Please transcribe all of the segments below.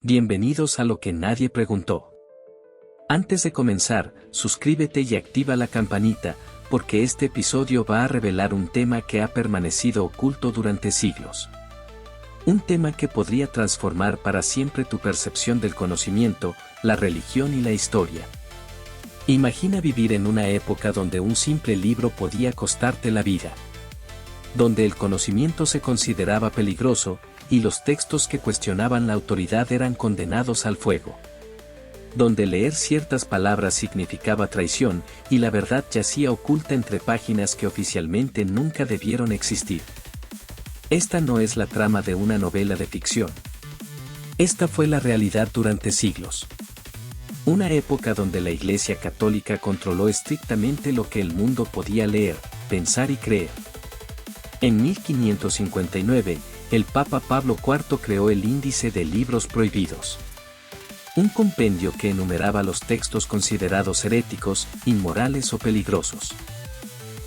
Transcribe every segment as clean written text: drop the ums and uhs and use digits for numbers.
Bienvenidos a Lo que nadie preguntó. Antes de comenzar, suscríbete y activa la campanita, porque este episodio va a revelar un tema que ha permanecido oculto durante siglos. Un tema que podría transformar para siempre tu percepción del conocimiento, la religión y la historia. Imagina vivir en una época donde un simple libro podía costarte la vida. Donde el conocimiento se consideraba peligroso, y los textos que cuestionaban la autoridad eran condenados al fuego. Donde leer ciertas palabras significaba traición, y la verdad yacía oculta entre páginas que oficialmente nunca debieron existir. Esta no es la trama de una novela de ficción. Esta fue la realidad durante siglos. Una época donde la Iglesia Católica controló estrictamente lo que el mundo podía leer, pensar y creer. En 1559, el Papa Pablo IV creó el Índice de Libros Prohibidos. Un compendio que enumeraba los textos considerados heréticos, inmorales o peligrosos.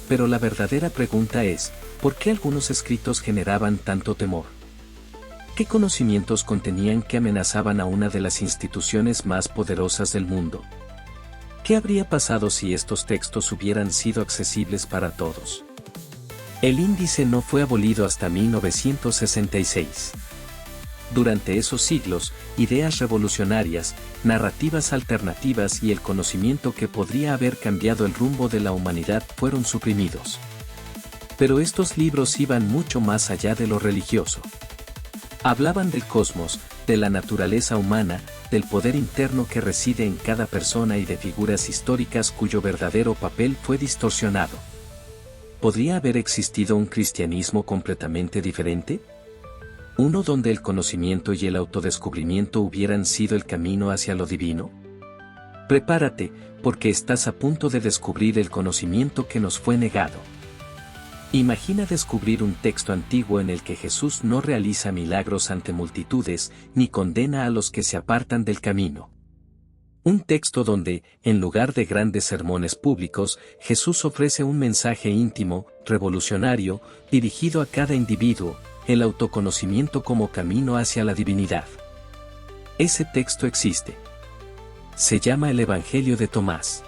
Pero la verdadera pregunta es, ¿por qué algunos escritos generaban tanto temor? ¿Qué conocimientos contenían que amenazaban a una de las instituciones más poderosas del mundo? ¿Qué habría pasado si estos textos hubieran sido accesibles para todos? El índice no fue abolido hasta 1966. Durante esos siglos, ideas revolucionarias, narrativas alternativas y el conocimiento que podría haber cambiado el rumbo de la humanidad fueron suprimidos. Pero estos libros iban mucho más allá de lo religioso. Hablaban del cosmos, de la naturaleza humana, del poder interno que reside en cada persona y de figuras históricas cuyo verdadero papel fue distorsionado. ¿Podría haber existido un cristianismo completamente diferente? ¿Uno donde el conocimiento y el autodescubrimiento hubieran sido el camino hacia lo divino? Prepárate, porque estás a punto de descubrir el conocimiento que nos fue negado. Imagina descubrir un texto antiguo en el que Jesús no realiza milagros ante multitudes, ni condena a los que se apartan del camino. Un texto donde, en lugar de grandes sermones públicos, Jesús ofrece un mensaje íntimo, revolucionario, dirigido a cada individuo, el autoconocimiento como camino hacia la divinidad. Ese texto existe. Se llama el Evangelio de Tomás.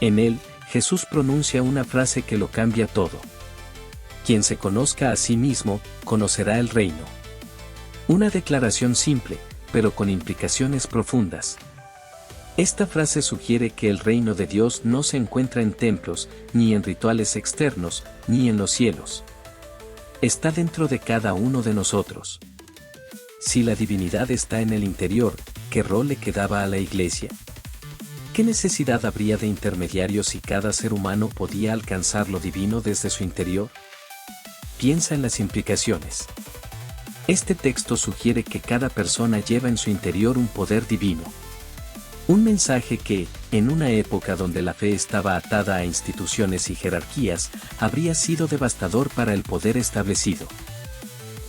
En él, Jesús pronuncia una frase que lo cambia todo. Quien se conozca a sí mismo, conocerá el reino. Una declaración simple, pero con implicaciones profundas. Esta frase sugiere que el reino de Dios no se encuentra en templos, ni en rituales externos, ni en los cielos. Está dentro de cada uno de nosotros. Si la divinidad está en el interior, ¿qué rol le quedaba a la Iglesia? ¿Qué necesidad habría de intermediarios si cada ser humano podía alcanzar lo divino desde su interior? Piensa en las implicaciones. Este texto sugiere que cada persona lleva en su interior un poder divino. Un mensaje que, en una época donde la fe estaba atada a instituciones y jerarquías, habría sido devastador para el poder establecido.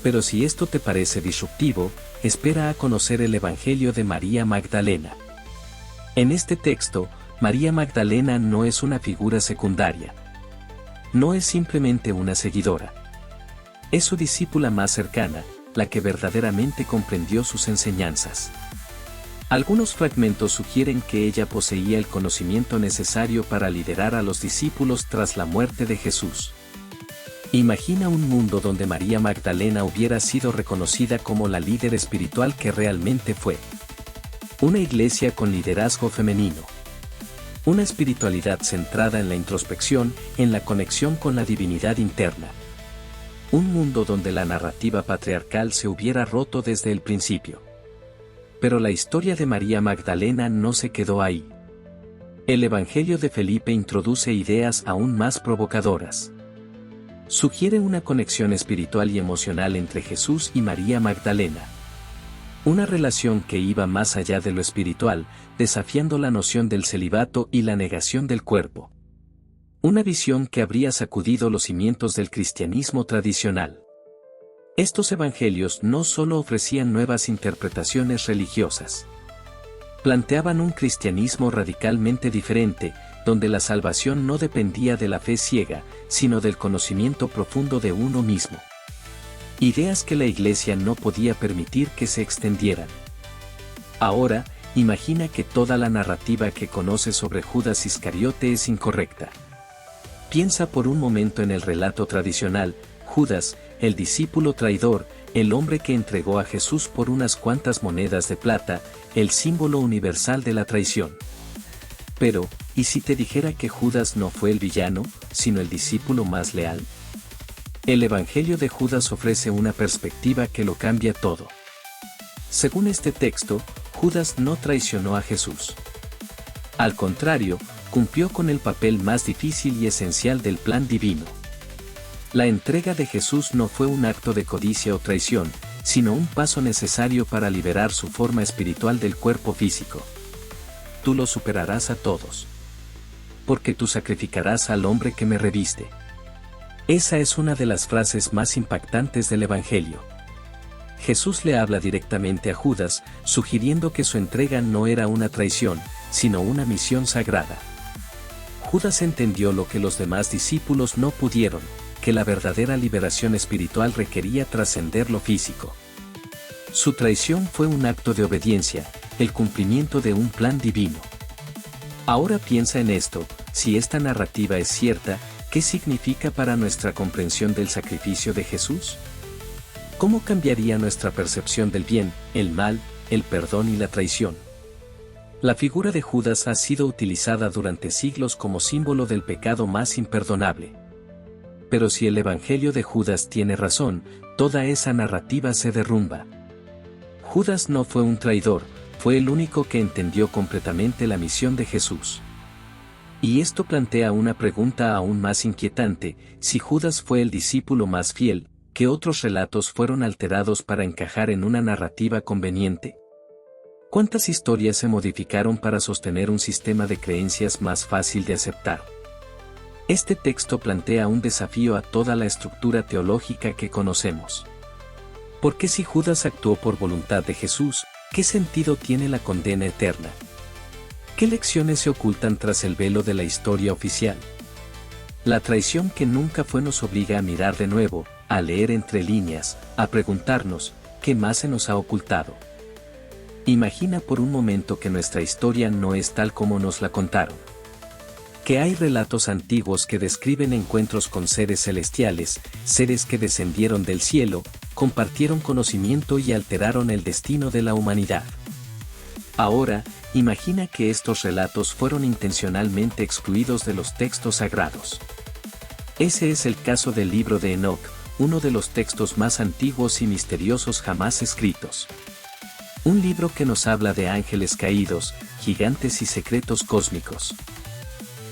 Pero si esto te parece disruptivo, espera a conocer el Evangelio de María Magdalena. En este texto, María Magdalena no es una figura secundaria. No es simplemente una seguidora. Es su discípula más cercana, la que verdaderamente comprendió sus enseñanzas. Algunos fragmentos sugieren que ella poseía el conocimiento necesario para liderar a los discípulos tras la muerte de Jesús. Imagina un mundo donde María Magdalena hubiera sido reconocida como la líder espiritual que realmente fue. Una iglesia con liderazgo femenino. Una espiritualidad centrada en la introspección, en la conexión con la divinidad interna. Un mundo donde la narrativa patriarcal se hubiera roto desde el principio. Pero la historia de María Magdalena no se quedó ahí. El Evangelio de Felipe introduce ideas aún más provocadoras. Sugiere una conexión espiritual y emocional entre Jesús y María Magdalena. Una relación que iba más allá de lo espiritual, desafiando la noción del celibato y la negación del cuerpo. Una visión que habría sacudido los cimientos del cristianismo tradicional. Estos evangelios no solo ofrecían nuevas interpretaciones religiosas. Planteaban un cristianismo radicalmente diferente, donde la salvación no dependía de la fe ciega, sino del conocimiento profundo de uno mismo. Ideas que la Iglesia no podía permitir que se extendieran. Ahora, imagina que toda la narrativa que conoces sobre Judas Iscariote es incorrecta. Piensa por un momento en el relato tradicional: Judas, el discípulo traidor, el hombre que entregó a Jesús por unas cuantas monedas de plata, el símbolo universal de la traición. Pero, ¿y si te dijera que Judas no fue el villano, sino el discípulo más leal? El Evangelio de Judas ofrece una perspectiva que lo cambia todo. Según este texto, Judas no traicionó a Jesús. Al contrario, cumplió con el papel más difícil y esencial del plan divino. La entrega de Jesús no fue un acto de codicia o traición, sino un paso necesario para liberar su forma espiritual del cuerpo físico. Tú los superarás a todos, porque tú sacrificarás al hombre que me reviste. Esa es una de las frases más impactantes del Evangelio. Jesús le habla directamente a Judas, sugiriendo que su entrega no era una traición, sino una misión sagrada. Judas entendió lo que los demás discípulos no pudieron, que la verdadera liberación espiritual requería trascender lo físico. Su traición fue un acto de obediencia, el cumplimiento de un plan divino. Ahora piensa en esto: si esta narrativa es cierta, ¿qué significa para nuestra comprensión del sacrificio de Jesús? ¿Cómo cambiaría nuestra percepción del bien, el mal, el perdón y la traición? La figura de Judas ha sido utilizada durante siglos como símbolo del pecado más imperdonable. Pero si el Evangelio de Judas tiene razón, toda esa narrativa se derrumba. Judas no fue un traidor, fue el único que entendió completamente la misión de Jesús. Y esto plantea una pregunta aún más inquietante: si Judas fue el discípulo más fiel, ¿qué otros relatos fueron alterados para encajar en una narrativa conveniente? ¿Cuántas historias se modificaron para sostener un sistema de creencias más fácil de aceptar? Este texto plantea un desafío a toda la estructura teológica que conocemos. ¿Por qué si Judas actuó por voluntad de Jesús, qué sentido tiene la condena eterna? ¿Qué lecciones se ocultan tras el velo de la historia oficial? La traición que nunca fue nos obliga a mirar de nuevo, a leer entre líneas, a preguntarnos: ¿qué más se nos ha ocultado? Imagina por un momento que nuestra historia no es tal como nos la contaron. Que hay relatos antiguos que describen encuentros con seres celestiales, seres que descendieron del cielo, compartieron conocimiento y alteraron el destino de la humanidad. Ahora, imagina que estos relatos fueron intencionalmente excluidos de los textos sagrados. Ese es el caso del libro de Enoc, uno de los textos más antiguos y misteriosos jamás escritos. Un libro que nos habla de ángeles caídos, gigantes y secretos cósmicos.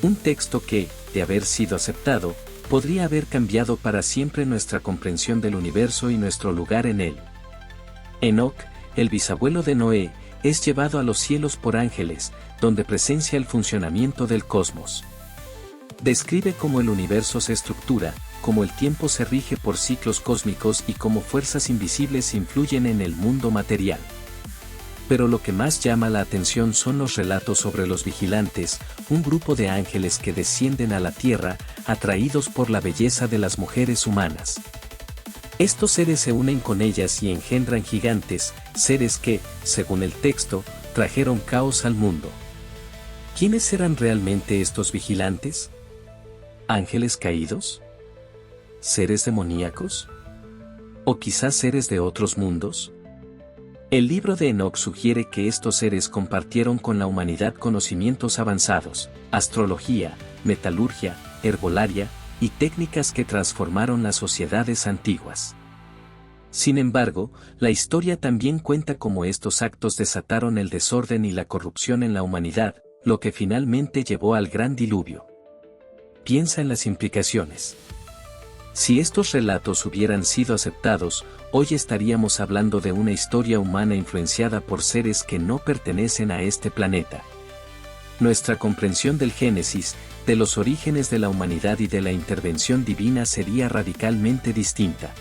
Un texto que, de haber sido aceptado, podría haber cambiado para siempre nuestra comprensión del universo y nuestro lugar en él. Enoc, el bisabuelo de Noé, es llevado a los cielos por ángeles, donde presencia el funcionamiento del cosmos. Describe cómo el universo se estructura, cómo el tiempo se rige por ciclos cósmicos y cómo fuerzas invisibles influyen en el mundo material. Pero lo que más llama la atención son los relatos sobre los vigilantes, un grupo de ángeles que descienden a la tierra, atraídos por la belleza de las mujeres humanas. Estos seres se unen con ellas y engendran gigantes, seres que, según el texto, trajeron caos al mundo. ¿Quiénes eran realmente estos vigilantes? ¿Ángeles caídos? ¿Seres demoníacos? ¿O quizás seres de otros mundos? El libro de Enoc sugiere que estos seres compartieron con la humanidad conocimientos avanzados, astrología, metalurgia, herbolaria, y técnicas que transformaron las sociedades antiguas. Sin embargo, la historia también cuenta cómo estos actos desataron el desorden y la corrupción en la humanidad, lo que finalmente llevó al gran diluvio. Piensa en las implicaciones. Si estos relatos hubieran sido aceptados, hoy estaríamos hablando de una historia humana influenciada por seres que no pertenecen a este planeta. Nuestra comprensión del Génesis, de los orígenes de la humanidad y de la intervención divina sería radicalmente distinta.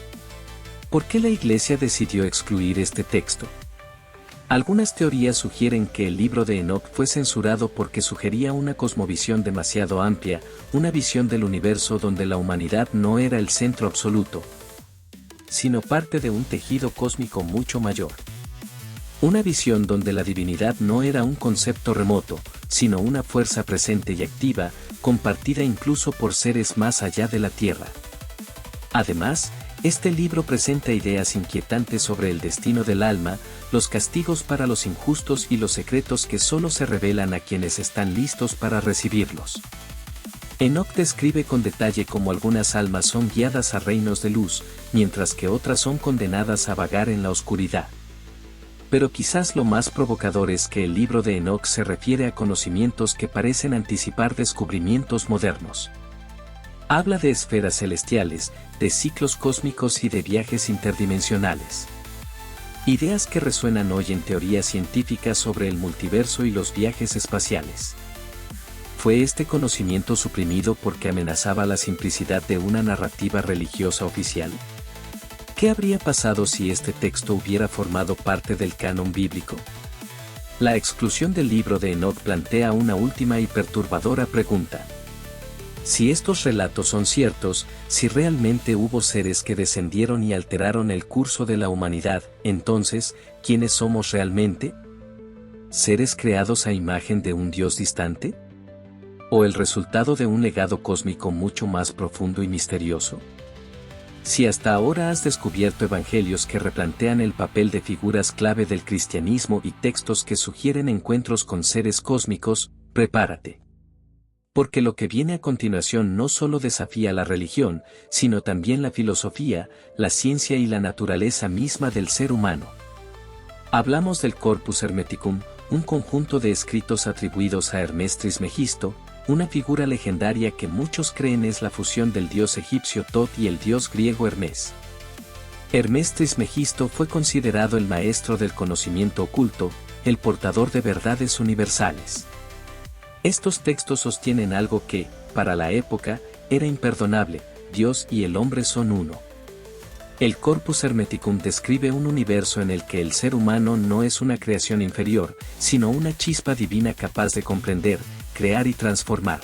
¿Por qué la Iglesia decidió excluir este texto? Algunas teorías sugieren que el libro de Enoc fue censurado porque sugería una cosmovisión demasiado amplia, una visión del universo donde la humanidad no era el centro absoluto, sino parte de un tejido cósmico mucho mayor. Una visión donde la divinidad no era un concepto remoto, sino una fuerza presente y activa, compartida incluso por seres más allá de la Tierra. Además, este libro presenta ideas inquietantes sobre el destino del alma, los castigos para los injustos y los secretos que solo se revelan a quienes están listos para recibirlos. Enoch describe con detalle cómo algunas almas son guiadas a reinos de luz, mientras que otras son condenadas a vagar en la oscuridad. Pero quizás lo más provocador es que el libro de Enoch se refiere a conocimientos que parecen anticipar descubrimientos modernos. Habla de esferas celestiales, de ciclos cósmicos y de viajes interdimensionales. Ideas que resuenan hoy en teorías científicas sobre el multiverso y los viajes espaciales. ¿Fue este conocimiento suprimido porque amenazaba la simplicidad de una narrativa religiosa oficial? ¿Qué habría pasado si este texto hubiera formado parte del canon bíblico? La exclusión del libro de Enoch plantea una última y perturbadora pregunta. Si estos relatos son ciertos, si realmente hubo seres que descendieron y alteraron el curso de la humanidad, entonces, ¿quiénes somos realmente? ¿Seres creados a imagen de un Dios distante? ¿O el resultado de un legado cósmico mucho más profundo y misterioso? Si hasta ahora has descubierto evangelios que replantean el papel de figuras clave del cristianismo y textos que sugieren encuentros con seres cósmicos, prepárate. Porque lo que viene a continuación no solo desafía la religión, sino también la filosofía, la ciencia y la naturaleza misma del ser humano. Hablamos del Corpus Hermeticum, un conjunto de escritos atribuidos a Hermes Trismegisto, una figura legendaria que muchos creen es la fusión del dios egipcio Tot y el dios griego Hermes. Hermes Trismegisto fue considerado el maestro del conocimiento oculto, el portador de verdades universales. Estos textos sostienen algo que, para la época, era imperdonable: Dios y el hombre son uno. El Corpus Hermeticum describe un universo en el que el ser humano no es una creación inferior, sino una chispa divina capaz de comprender, crear y transformar.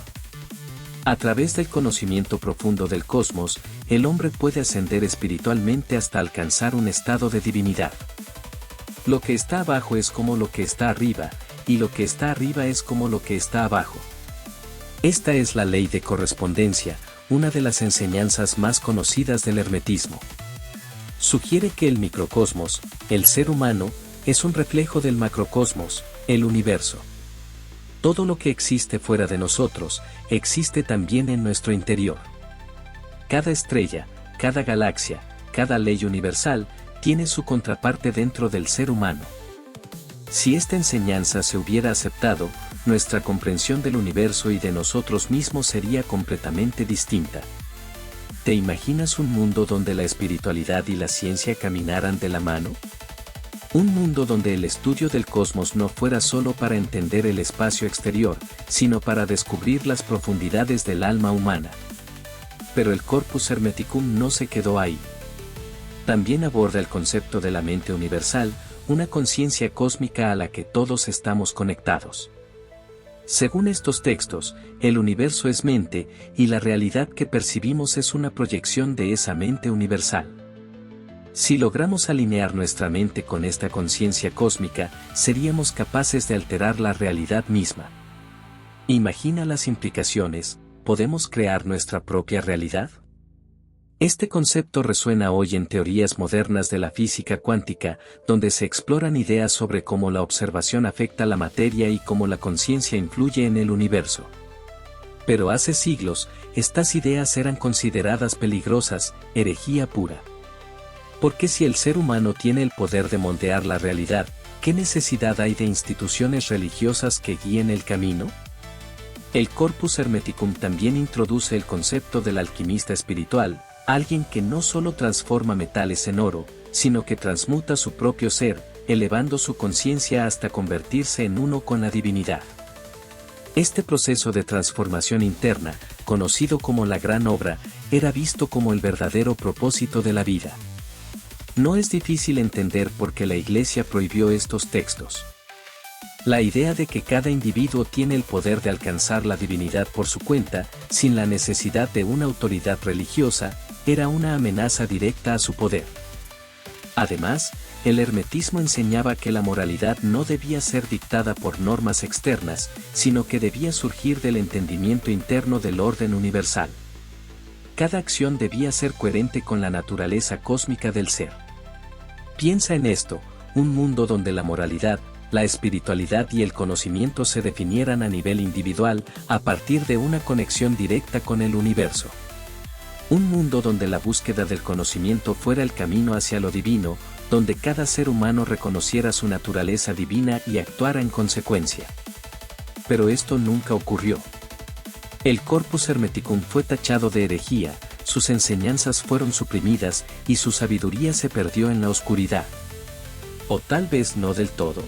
A través del conocimiento profundo del cosmos, el hombre puede ascender espiritualmente hasta alcanzar un estado de divinidad. Lo que está abajo es como lo que está arriba, y lo que está arriba es como lo que está abajo. Esta es la ley de correspondencia, una de las enseñanzas más conocidas del hermetismo. Sugiere que el microcosmos, el ser humano, es un reflejo del macrocosmos, el universo. Todo lo que existe fuera de nosotros, existe también en nuestro interior. Cada estrella, cada galaxia, cada ley universal, tiene su contraparte dentro del ser humano. Si esta enseñanza se hubiera aceptado, nuestra comprensión del universo y de nosotros mismos sería completamente distinta. ¿Te imaginas un mundo donde la espiritualidad y la ciencia caminaran de la mano? Un mundo donde el estudio del cosmos no fuera solo para entender el espacio exterior, sino para descubrir las profundidades del alma humana. Pero el Corpus Hermeticum no se quedó ahí. También aborda el concepto de la mente universal, una conciencia cósmica a la que todos estamos conectados. Según estos textos, el universo es mente, y la realidad que percibimos es una proyección de esa mente universal. Si logramos alinear nuestra mente con esta conciencia cósmica, seríamos capaces de alterar la realidad misma. Imagina las implicaciones: ¿podemos crear nuestra propia realidad? Este concepto resuena hoy en teorías modernas de la física cuántica, donde se exploran ideas sobre cómo la observación afecta la materia y cómo la conciencia influye en el universo. Pero hace siglos, estas ideas eran consideradas peligrosas, herejía pura. Porque si el ser humano tiene el poder de moldear la realidad, ¿qué necesidad hay de instituciones religiosas que guíen el camino? El Corpus Hermeticum también introduce el concepto del alquimista espiritual, alguien que no solo transforma metales en oro, sino que transmuta su propio ser, elevando su conciencia hasta convertirse en uno con la divinidad. Este proceso de transformación interna, conocido como la gran obra, era visto como el verdadero propósito de la vida. No es difícil entender por qué la Iglesia prohibió estos textos. La idea de que cada individuo tiene el poder de alcanzar la divinidad por su cuenta, sin la necesidad de una autoridad religiosa, era una amenaza directa a su poder. Además, el hermetismo enseñaba que la moralidad no debía ser dictada por normas externas, sino que debía surgir del entendimiento interno del orden universal. Cada acción debía ser coherente con la naturaleza cósmica del ser. Piensa en esto, un mundo donde la moralidad, la espiritualidad y el conocimiento se definieran a nivel individual, a partir de una conexión directa con el universo. Un mundo donde la búsqueda del conocimiento fuera el camino hacia lo divino, donde cada ser humano reconociera su naturaleza divina y actuara en consecuencia. Pero esto nunca ocurrió. El Corpus Hermeticum fue tachado de herejía, sus enseñanzas fueron suprimidas y su sabiduría se perdió en la oscuridad. O tal vez no del todo.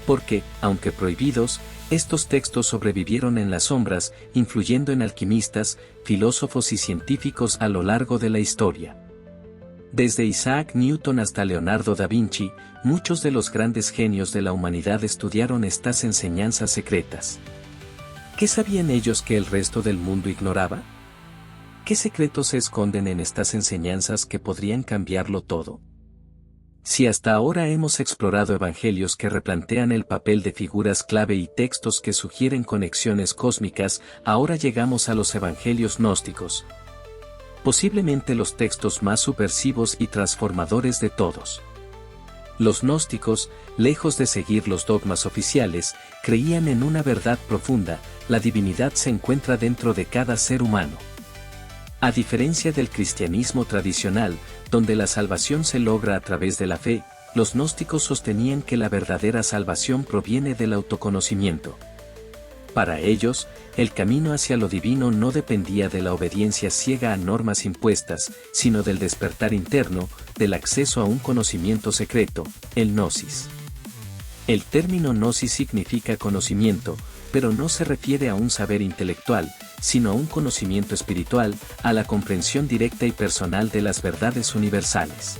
Porque, aunque prohibidos, estos textos sobrevivieron en las sombras, influyendo en alquimistas, filósofos y científicos a lo largo de la historia. Desde Isaac Newton hasta Leonardo da Vinci, muchos de los grandes genios de la humanidad estudiaron estas enseñanzas secretas. ¿Qué sabían ellos que el resto del mundo ignoraba? ¿Qué secretos se esconden en estas enseñanzas que podrían cambiarlo todo? Si hasta ahora hemos explorado evangelios que replantean el papel de figuras clave y textos que sugieren conexiones cósmicas, ahora llegamos a los evangelios gnósticos. Posiblemente los textos más subversivos y transformadores de todos. Los gnósticos, lejos de seguir los dogmas oficiales, creían en una verdad profunda: la divinidad se encuentra dentro de cada ser humano. A diferencia del cristianismo tradicional, donde la salvación se logra a través de la fe, los gnósticos sostenían que la verdadera salvación proviene del autoconocimiento. Para ellos, el camino hacia lo divino no dependía de la obediencia ciega a normas impuestas, sino del despertar interno, del acceso a un conocimiento secreto, el gnosis. El término gnosis significa conocimiento, pero no se refiere a un saber intelectual, sino a un conocimiento espiritual, a la comprensión directa y personal de las verdades universales.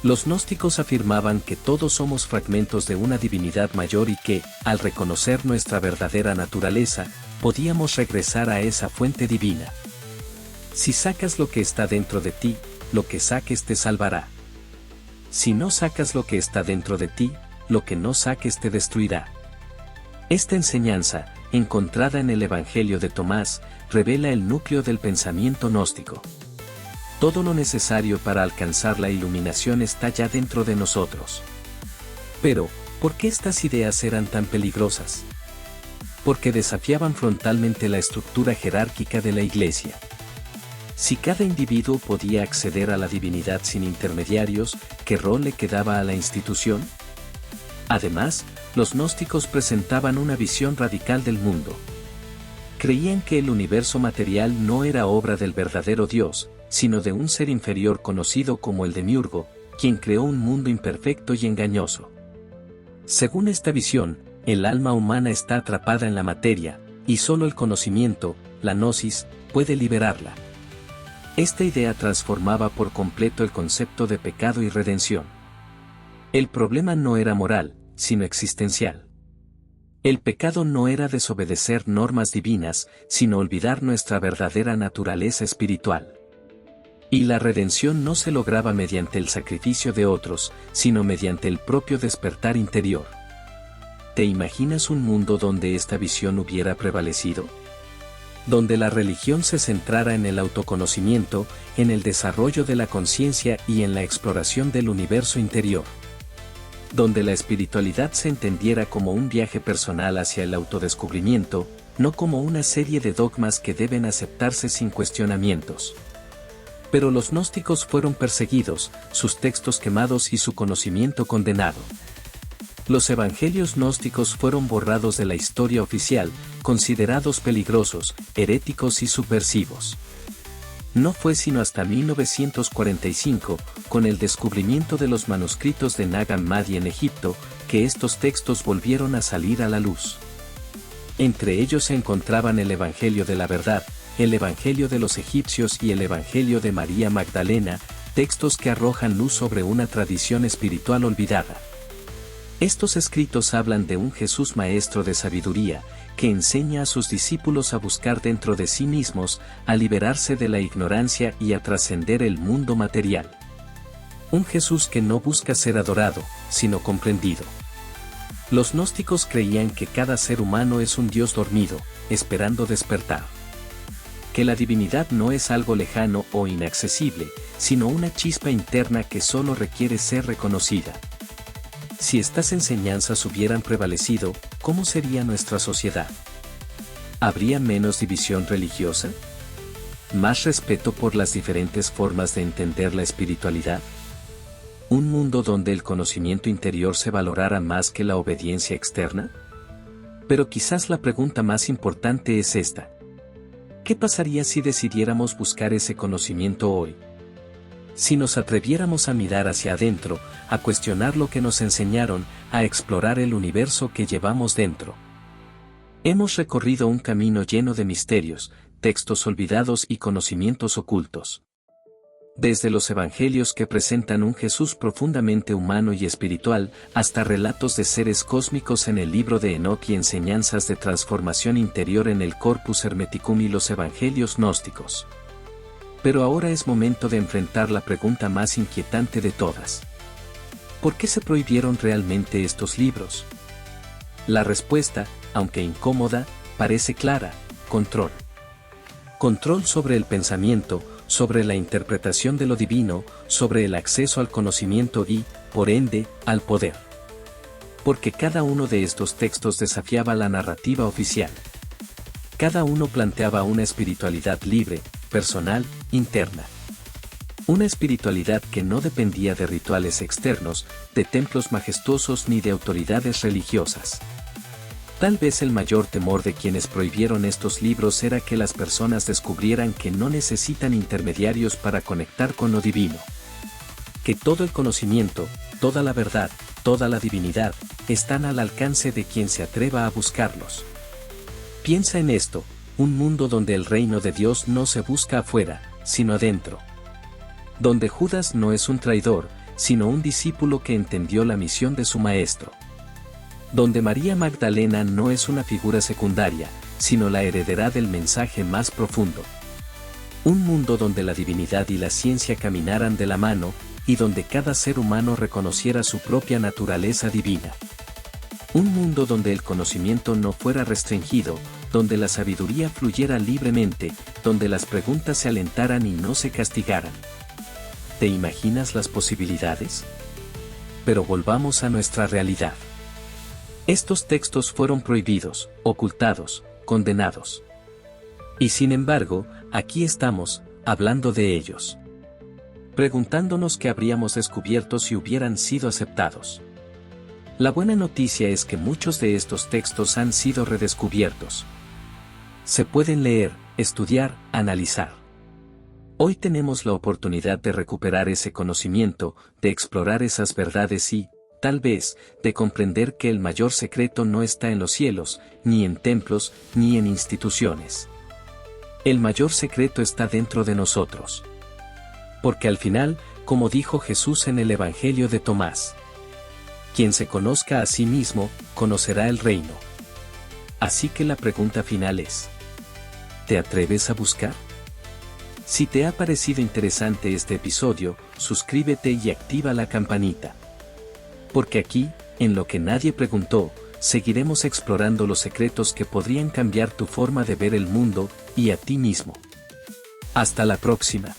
Los gnósticos afirmaban que todos somos fragmentos de una divinidad mayor y que, al reconocer nuestra verdadera naturaleza, podíamos regresar a esa fuente divina. Si sacas lo que está dentro de ti, lo que saques te salvará. Si no sacas lo que está dentro de ti, lo que no saques te destruirá. Esta enseñanza, encontrada en el Evangelio de Tomás, revela el núcleo del pensamiento gnóstico. Todo lo necesario para alcanzar la iluminación está ya dentro de nosotros. Pero, ¿por qué estas ideas eran tan peligrosas? Porque desafiaban frontalmente la estructura jerárquica de la Iglesia. Si cada individuo podía acceder a la divinidad sin intermediarios, ¿qué rol le quedaba a la institución? Además, los gnósticos presentaban una visión radical del mundo. Creían que el universo material no era obra del verdadero Dios, sino de un ser inferior conocido como el Demiurgo, quien creó un mundo imperfecto y engañoso. Según esta visión, el alma humana está atrapada en la materia, y solo el conocimiento, la gnosis, puede liberarla. Esta idea transformaba por completo el concepto de pecado y redención. El problema no era moral, sino existencial. El pecado no era desobedecer normas divinas, sino olvidar nuestra verdadera naturaleza espiritual. Y la redención no se lograba mediante el sacrificio de otros, sino mediante el propio despertar interior. ¿Te imaginas un mundo donde esta visión hubiera prevalecido? Donde la religión se centrara en el autoconocimiento, en el desarrollo de la conciencia y en la exploración del universo interior. Donde la espiritualidad se entendiera como un viaje personal hacia el autodescubrimiento, no como una serie de dogmas que deben aceptarse sin cuestionamientos. Pero los gnósticos fueron perseguidos, sus textos quemados y su conocimiento condenado. Los evangelios gnósticos fueron borrados de la historia oficial, considerados peligrosos, heréticos y subversivos. No fue sino hasta 1945, con el descubrimiento de los manuscritos de Nag Hammadi en Egipto, que estos textos volvieron a salir a la luz. Entre ellos se encontraban el Evangelio de la Verdad, el Evangelio de los Egipcios y el Evangelio de María Magdalena, textos que arrojan luz sobre una tradición espiritual olvidada. Estos escritos hablan de un Jesús maestro de sabiduría, que enseña a sus discípulos a buscar dentro de sí mismos, a liberarse de la ignorancia y a trascender el mundo material. Un Jesús que no busca ser adorado, sino comprendido. Los gnósticos creían que cada ser humano es un Dios dormido, esperando despertar. Que la divinidad no es algo lejano o inaccesible, sino una chispa interna que solo requiere ser reconocida. Si estas enseñanzas hubieran prevalecido, ¿cómo sería nuestra sociedad? ¿Habría menos división religiosa? ¿Más respeto por las diferentes formas de entender la espiritualidad? ¿Un mundo donde el conocimiento interior se valorara más que la obediencia externa? Pero quizás la pregunta más importante es esta. ¿Qué pasaría si decidiéramos buscar ese conocimiento hoy? Si nos atreviéramos a mirar hacia adentro, a cuestionar lo que nos enseñaron, a explorar el universo que llevamos dentro. Hemos recorrido un camino lleno de misterios, textos olvidados y conocimientos ocultos. Desde los evangelios que presentan un Jesús profundamente humano y espiritual, hasta relatos de seres cósmicos en el libro de Enoc y enseñanzas de transformación interior en el Corpus Hermeticum y los evangelios gnósticos. Pero ahora es momento de enfrentar la pregunta más inquietante de todas. ¿Por qué se prohibieron realmente estos libros? La respuesta, aunque incómoda, parece clara: control. Control sobre el pensamiento, sobre la interpretación de lo divino, sobre el acceso al conocimiento y, por ende, al poder. Porque cada uno de estos textos desafiaba la narrativa oficial. Cada uno planteaba una espiritualidad libre, personal, interna. Una espiritualidad que no dependía de rituales externos, de templos majestuosos ni de autoridades religiosas. Tal vez el mayor temor de quienes prohibieron estos libros era que las personas descubrieran que no necesitan intermediarios para conectar con lo divino. Que todo el conocimiento, toda la verdad, toda la divinidad, están al alcance de quien se atreva a buscarlos. Piensa en esto: un mundo donde el reino de Dios no se busca afuera, sino adentro. Donde Judas no es un traidor, sino un discípulo que entendió la misión de su maestro. Donde María Magdalena no es una figura secundaria, sino la heredera del mensaje más profundo. Un mundo donde la divinidad y la ciencia caminaran de la mano, y donde cada ser humano reconociera su propia naturaleza divina. Un mundo donde el conocimiento no fuera restringido, donde la sabiduría fluyera libremente, donde las preguntas se alentaran y no se castigaran. ¿Te imaginas las posibilidades? Pero volvamos a nuestra realidad. Estos textos fueron prohibidos, ocultados, condenados. Y sin embargo, aquí estamos, hablando de ellos. Preguntándonos qué habríamos descubierto si hubieran sido aceptados. La buena noticia es que muchos de estos textos han sido redescubiertos. Se pueden leer, estudiar, analizar. Hoy tenemos la oportunidad de recuperar ese conocimiento, de explorar esas verdades y, tal vez, de comprender que el mayor secreto no está en los cielos, ni en templos, ni en instituciones. El mayor secreto está dentro de nosotros. Porque al final, como dijo Jesús en el Evangelio de Tomás, quien se conozca a sí mismo, conocerá el reino. Así que la pregunta final es: ¿te atreves a buscar? Si te ha parecido interesante este episodio, suscríbete y activa la campanita. Porque aquí, en Lo que nadie preguntó, seguiremos explorando los secretos que podrían cambiar tu forma de ver el mundo, y a ti mismo. Hasta la próxima.